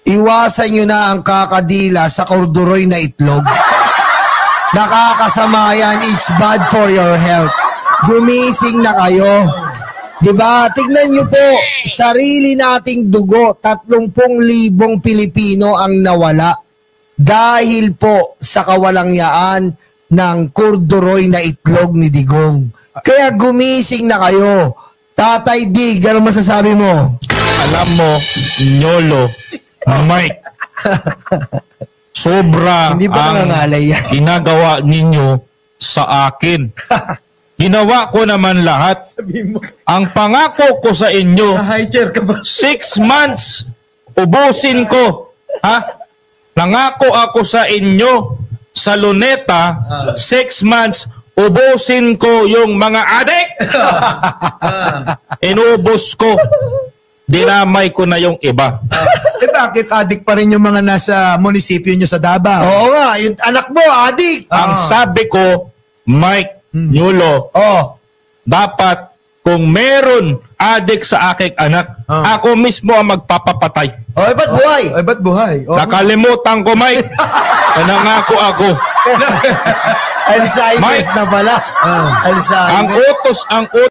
Iwasan nyo na ang kakadila sa korduroy na itlog. Nakakasama yan. It's bad for your health. Gumising na kayo. Diba? Tignan nyo po, sarili nating dugo, 30,000 Pilipino ang nawala dahil po sa kawalangyaan ng korduroy na itlog ni Digong. Kaya gumising na kayo. Tatay Dig, ano masasabi mo? Alam mo, Nyolo, Mike, sobra Hindi ba ang nangangalay yan? ginagawa ninyo sa akin. Ginawa ko naman lahat. Ang pangako ko sa inyo, High chair ka ba? 6 months, ubusin ko. Ha? Nangako ako sa inyo, sa Luneta, 6 months, ubusin ko yung mga adik. Inubos ko. Dinamay ko na yung iba. Bakit adik pa rin yung mga nasa munisipyo nyo sa Davao? Oo nga, yung anak mo, adik. Ang sabi ko, Mike, Nyulo, dapat kung meron adik sa aking anak, ako mismo ang magpapapatay. Oy, ba't buhay? Ay, ba't buhay? Nakalimutan ko, Mike. Nangako ako. Alzheimer's Mike. na pala. Alzheimer's. Ang utos